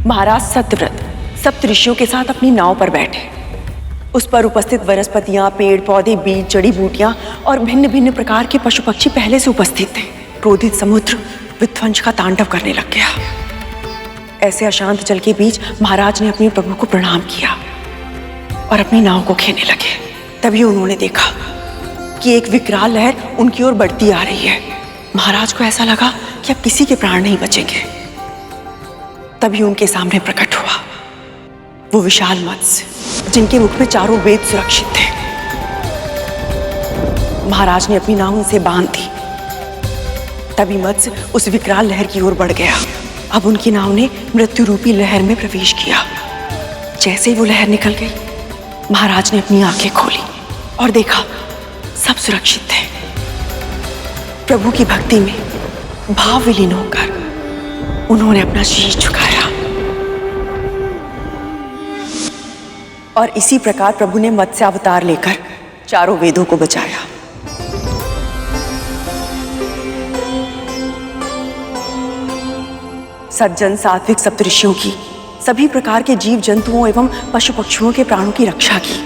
महाराज सत्यव्रत सप्त ऋषियों के साथ अपनी नाव पर बैठे। उस पर उपस्थित वनस्पतियां, पेड़ पौधे, बीज, जड़ी बूटियां और भिन्न भिन्न प्रकार के पशु पक्षी पहले से उपस्थित थे। क्रोधित समुद्र विध्वंस का तांडव करने लग गया। ऐसे अशांत जल के बीच महाराज ने अपने प्रभु को प्रणाम किया और अपनी नाव को खेने लगे। तभी उन्होंने देखा कि एक विकराल लहर उनकी ओर बढ़ती आ रही है। महाराज को ऐसा लगा कि अब किसी के प्राण नहीं बचेंगे। तभी उनके सामने प्रकट हुआ वो विशाल मत्स्य, जिनके मुख में चारों वेद सुरक्षित थे। महाराज ने अपनी नाव उनसे बांध दी। तभी मत्स्य उस विकराल लहर की ओर बढ़ गया। अब उनकी नाव ने मृत्यु रूपी लहर में प्रवेश किया। जैसे ही वो लहर निकल गई, महाराज ने अपनी आंखें खोली और देखा सब सुरक्षित थे। प्रभु की भक्ति में भाव विलीन होकर उन्होंने अपना शीश झुकाया और इसी प्रकार प्रभु ने मत्स्य अवतार लेकर चारों वेदों को बचाया। सज्जन सात्विक सप्तऋषियों की, सभी प्रकार के जीव जंतुओं एवं पशु पक्षियों के प्राणों की रक्षा की।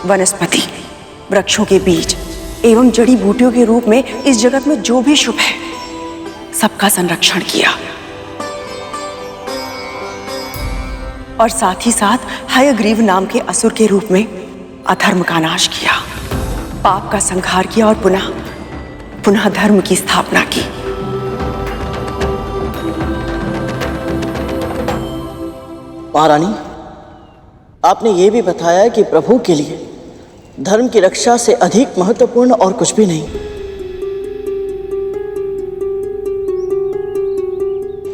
वनस्पति, वृक्षों के बीज एवं जड़ी बूटियों के रूप में इस जगत में जो भी शुभ है, सबका संरक्षण किया और साथ ही साथ हयग्रीव नाम के असुर के रूप में अधर्म का नाश किया, पाप का संहार किया और पुनः धर्म की स्थापना की। महारानी, आपने ये भी बताया कि प्रभु के लिए धर्म की रक्षा से अधिक महत्वपूर्ण और कुछ भी नहीं।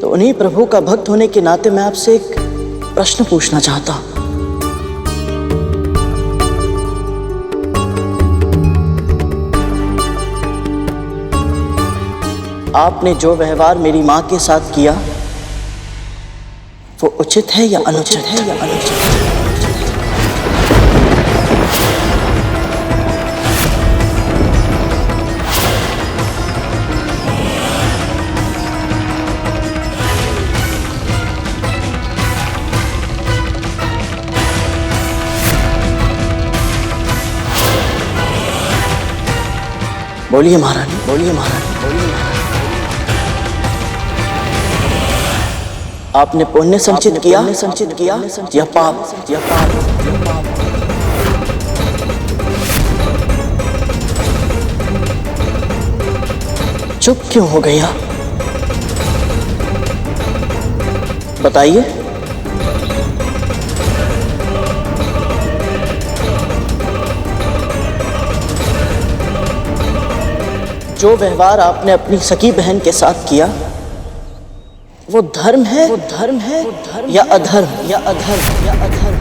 तो उन्हीं प्रभु का भक्त होने के नाते मैं आपसे एक प्रश्न पूछना चाहता हूं। आपने जो व्यवहार मेरी मां के साथ किया वो उचित है या अनुचित है या अनुचित है? बोलिए महारानी, बोलिए महारानी, बोलिए महारानी। आपने पुण्य संचित किया या पाप? चुप क्यों हो गया? बताइए। जो व्यवहार आपने अपनी सगी बहन के साथ किया वो धर्म है या अधर्म या अधर्म या अधर्म?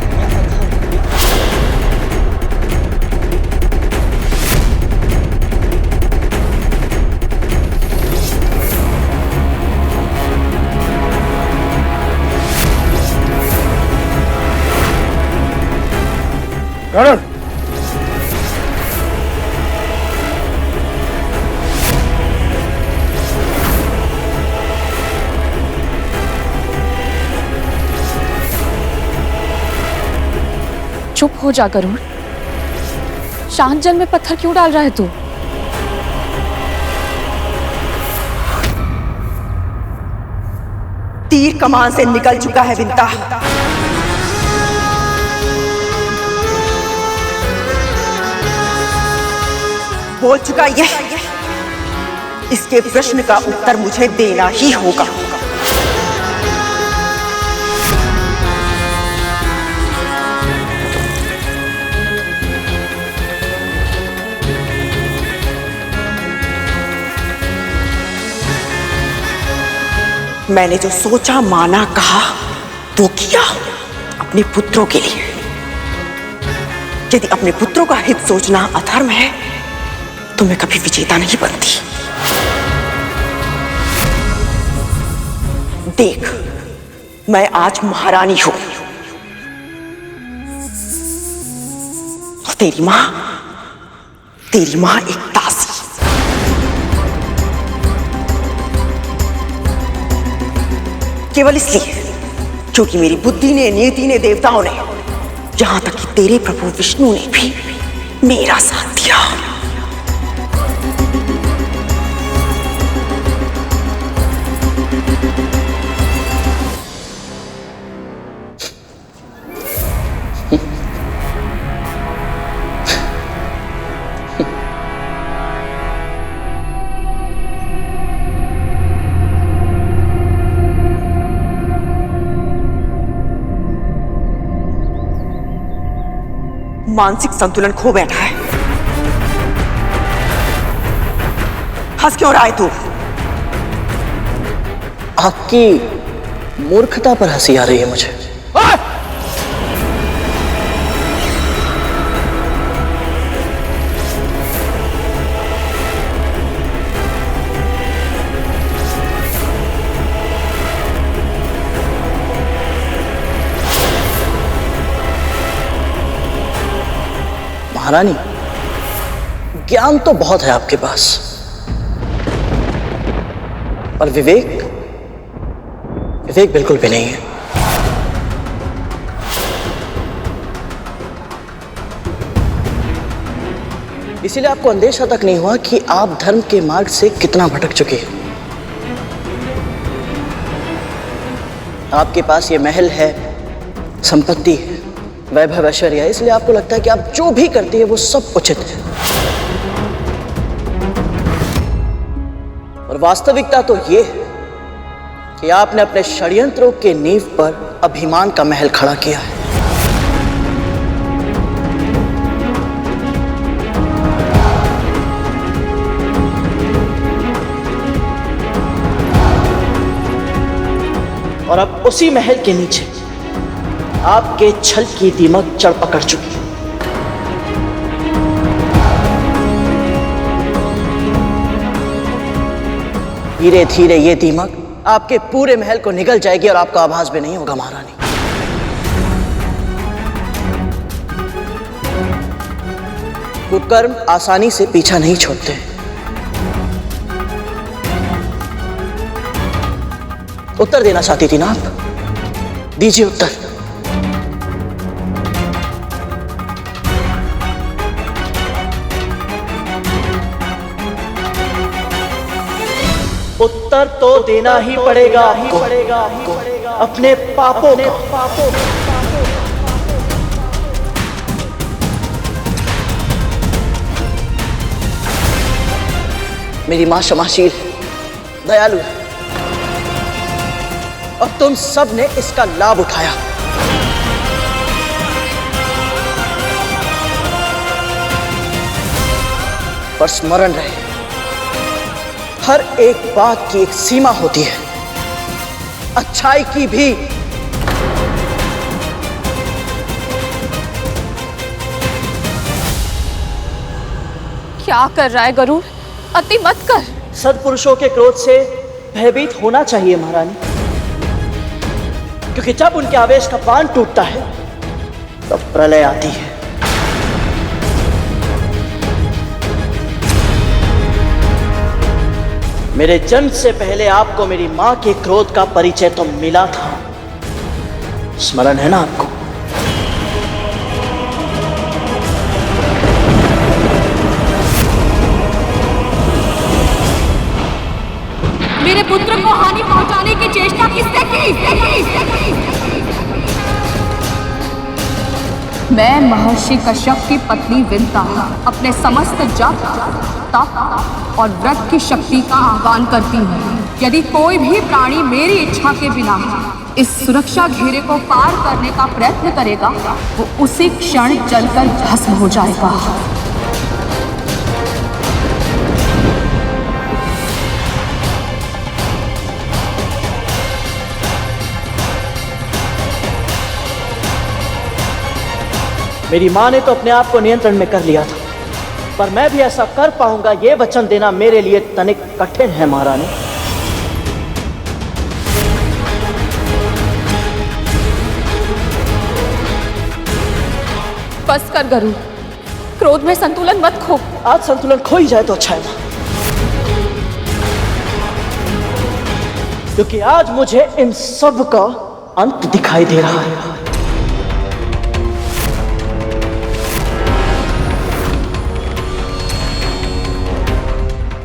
गरुड़, चुप हो जा गरुड़। शांत जल में पत्थर क्यों डाल रहा है तू? तीर कमान से निकल चुका है विंता। बोल चुका यह, इसके प्रश्न का उत्तर मुझे देना ही होगा। मैंने जो सोचा, माना, कहा वो किया अपने पुत्रों के लिए। यदि अपने पुत्रों का हित सोचना अधर्म है तो मैं कभी विजेता नहीं बनती। देख, मैं आज महारानी हूं और तेरी मां एक दासी। केवल इसलिए क्योंकि मेरी बुद्धि ने, नीति ने, देवताओं ने, यहां तक कि तेरे प्रभु विष्णु ने भी मेरा साथ दिया। मानसिक संतुलन खो बैठा है। हंस क्यों रहा है तू? आपकी मूर्खता पर हंसी आ रही है मुझे। महारानी, ज्ञान तो बहुत है आपके पास, पर विवेक बिल्कुल भी नहीं है। इसीलिए आपको अंदेशा तक नहीं हुआ कि आप धर्म के मार्ग से कितना भटक चुके हैं। आपके पास ये महल है, संपत्ति है, वैभव ऐश्वर्य है, इसलिए आपको लगता है कि आप जो भी करती है वो सब उचित है। और वास्तविकता तो ये है कि आपने अपने षड्यंत्रों के नींव पर अभिमान का महल खड़ा किया है। और अब उसी महल के नीचे आपके छल की दीमक जड़ पकड़ चुकी है। धीरे धीरे ये दीमक आपके पूरे महल को निगल जाएगी और आपका आभास भी नहीं होगा महारानी। कुकर्म आसानी से पीछा नहीं छोड़ते। उत्तर देना चाहती थी ना आप? दीजिए उत्तर। उत्तर तो देना ही पड़ेगा आपको अपने पापों का। मेरी मां क्षमाशील, दयालु है और तुम सब ने इसका लाभ उठाया। पर स्मरण रहे, हर एक बात की एक सीमा होती है, अच्छाई की भी। क्या कर रहा है गरुड़? अति मत कर। सत्पुरुषों के क्रोध से भयभीत होना चाहिए महारानी, क्योंकि जब उनके आवेश का बांध टूटता है तब प्रलय आती है। मेरे जन्म से पहले आपको मेरी मां के क्रोध का परिचय तो मिला था, स्मरण है ना आपको? मेरे पुत्र को हानि पहुंचाने की चेष्टा किसने की? मैं महर्षि कश्यप की पत्नी विंता अपने समस्त जप, तप और व्रत की शक्ति का आह्वान करती हूँ। यदि कोई भी प्राणी मेरी इच्छा के बिना इस सुरक्षा घेरे को पार करने का प्रयत्न करेगा, वो उसी क्षण जलकर भस्म हो जाएगा। मेरी मां ने तो अपने आप को नियंत्रण में कर लिया था, पर मैं भी ऐसा कर पाऊंगा ये वचन देना मेरे लिए तनिक कठिन है महारानी। बस कर गरुड़, क्रोध में संतुलन मत खो। आज संतुलन खो ही जाए तो अच्छा है। क्योंकि आज मुझे इन सब का अंत दिखाई दे रहा है।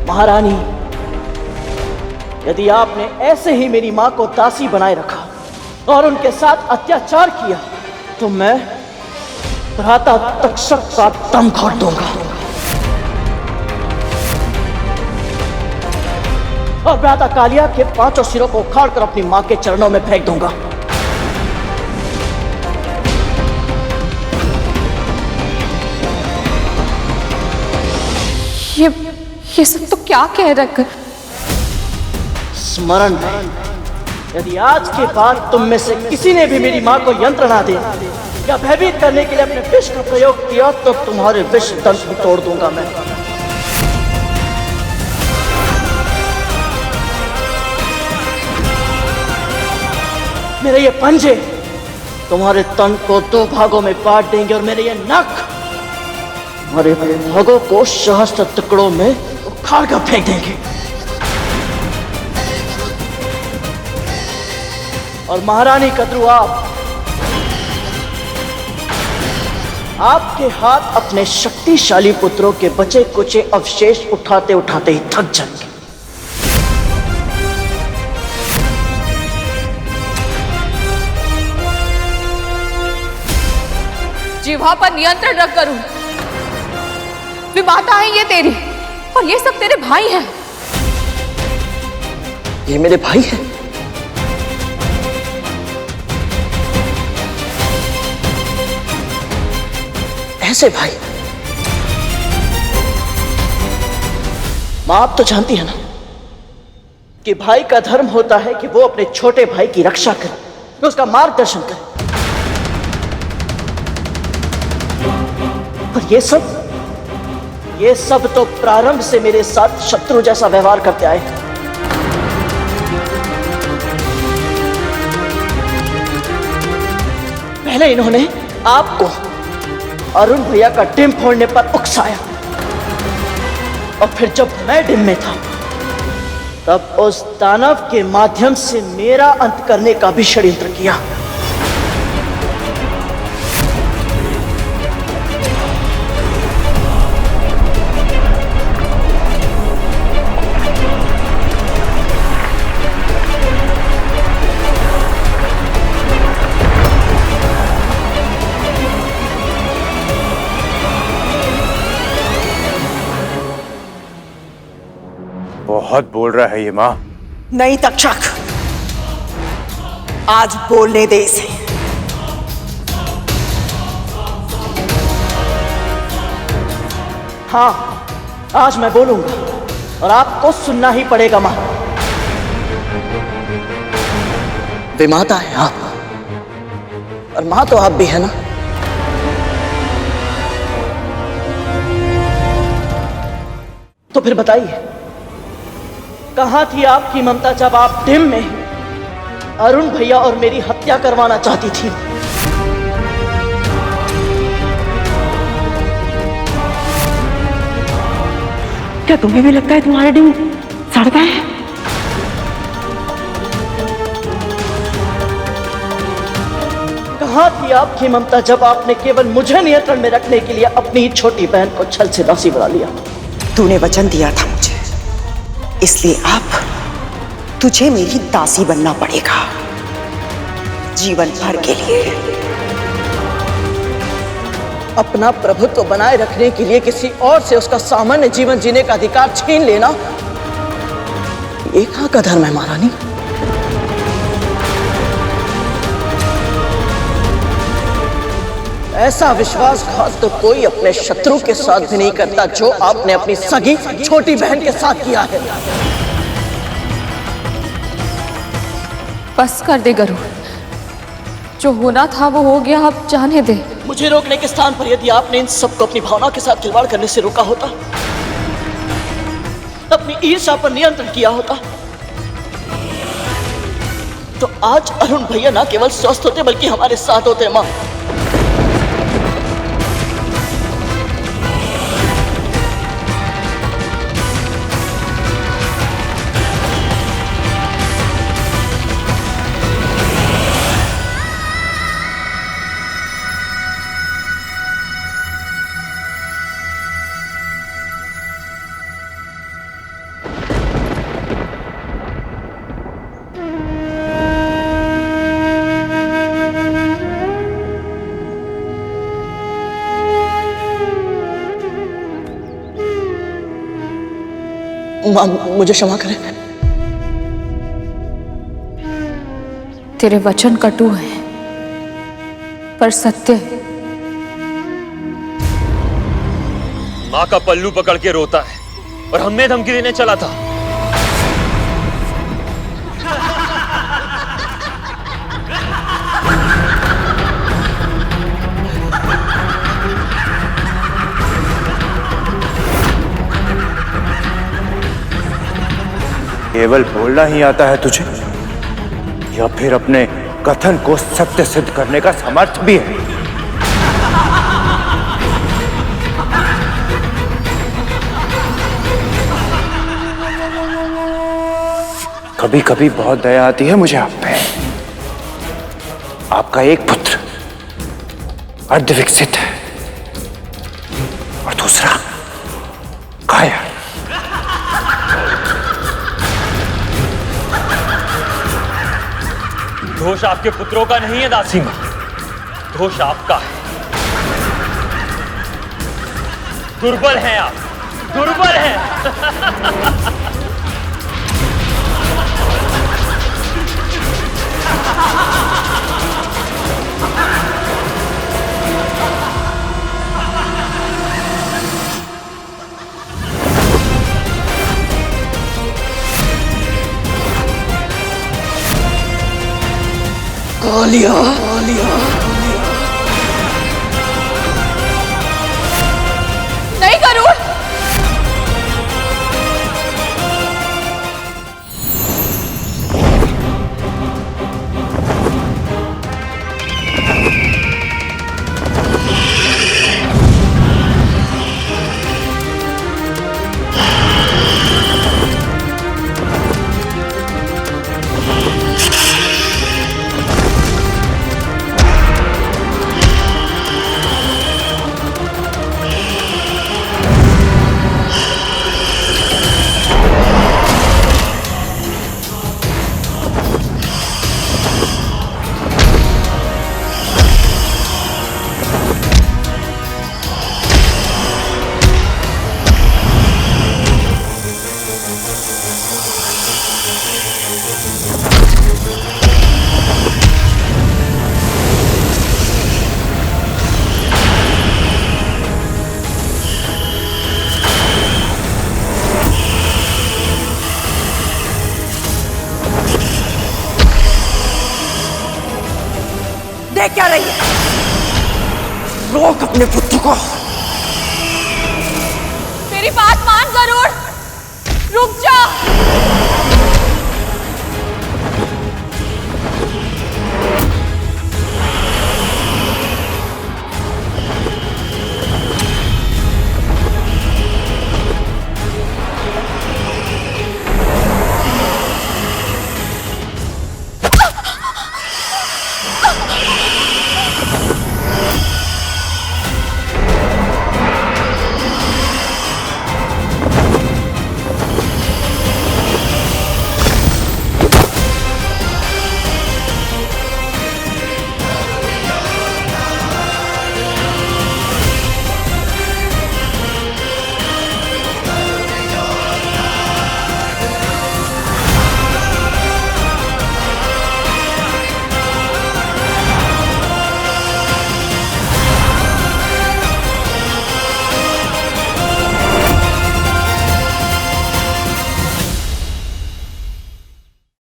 महारानी, यदि आपने ऐसे ही मेरी मां को दासी बनाए रखा और उनके साथ अत्याचार किया तो मैं भ्राता तक्षक का दम घोट दूंगा और भ्राता कालिया के 5 सिरों को उखाड़कर अपनी मां के चरणों में फेंक दूंगा। ये सब तो क्या कह रखा? स्मरण है, यदि आज के बाद तुम में से किसी ने भी मेरी मां को यंत्र ना दे या भयभीत करने के लिए अपने विष का प्रयोग किया तो तुम्हारे विष दंत भी तोड़ दूंगा मैं। मेरे ये पंजे तुम्हारे तन को 2 भागों में बांट देंगे और मेरे ये नख तुम्हारे भागों को सहस्त्र टुकड़ों में उखाड़ कर फेंक देंगे। और महारानी कद्रू, आपके हाथ अपने शक्तिशाली पुत्रों के बचे कुचे अवशेष उठाते उठाते ही थक जाएंगे। जिह्वा पर नियंत्रण रख करूं। विमाता है ये तेरी और ये सब तेरे भाई हैं। ये मेरे भाई हैं? ऐसे भाई? मां, आप तो जानती है ना कि भाई का धर्म होता है कि वो अपने छोटे भाई की रक्षा करे, उसका मार्गदर्शन करे। और ये सब तो प्रारंभ से मेरे साथ शत्रु जैसा व्यवहार करते आए हैं। पहले इन्होंने आपको अरुण भैया का डिम फोड़ने पर उकसाया और फिर जब मैं डिम में था तब उस दानव के माध्यम से मेरा अंत करने का भी षड्यंत्र किया। बहुत बोल रहा है ये मां। नहीं तक्षक, आज बोलने दे इसे। हाँ, आज मैं बोलूंगा और आपको सुनना ही पड़ेगा मां। विमाता है आप और मां तो आप भी है ना। तो फिर बताइए, कहां थी आपकी ममता जब आप डिम में अरुण भैया और मेरी हत्या करवाना चाहती थी? क्या तुम्हें भी लगता है तुम्हारा डिम सड़ता है? कहां थी आपकी ममता जब आपने केवल मुझे नियंत्रण में रखने के लिए अपनी छोटी बहन को छल से दासी बना लिया? तूने वचन दिया था मुझे, इसलिए अब तुझे मेरी दासी बनना पड़ेगा जीवन भर के लिए। अपना प्रभुत्व बनाए रखने के लिए किसी और से उसका सामान्य जीवन जीने का अधिकार छीन लेना, ये कहां का धर्म है महारानी? ऐसा विश्वासघात तो कोई अपने शत्रु के साथ भी नहीं करता जो आपने अपनी सगी छोटी बहन के साथ किया है। बस कर दे गरुड़, जो होना था वो हो गया, अब जाने दे। मुझे रोकने के स्थान पर यदि आपने इन सबको अपनी भावना के साथ खिलवाड़ करने से रोका होता, अपनी ईर्ष्या पर नियंत्रण किया होता, तो आज अरुण भैया न केवल स्वस्थ होते बल्कि हमारे साथ होते। मां, माँ मुझे क्षमा करें। तेरे वचन कटु हैं पर सत्य है। माँ का पल्लू पकड़ के रोता है और हमें धमकी देने चला था। केवल बोलना ही आता है तुझे या फिर अपने कथन को सत्य सिद्ध करने का समर्थ भी है? कभी कभी बहुत दया आती है मुझे आप पे। आपका एक पुत्र अर्ध विकसित है और दूसरा कायर। दोष आपके पुत्रों का नहीं है दासी मां, दोष आपका है। दुर्बल हैं आप, दुर्बल हैं। कालिया, कालिया। नहीं गरुड़, देख क्या रही है? रोक अपने पुत्र को। मेरी बात मान गरुड़, रुक जा।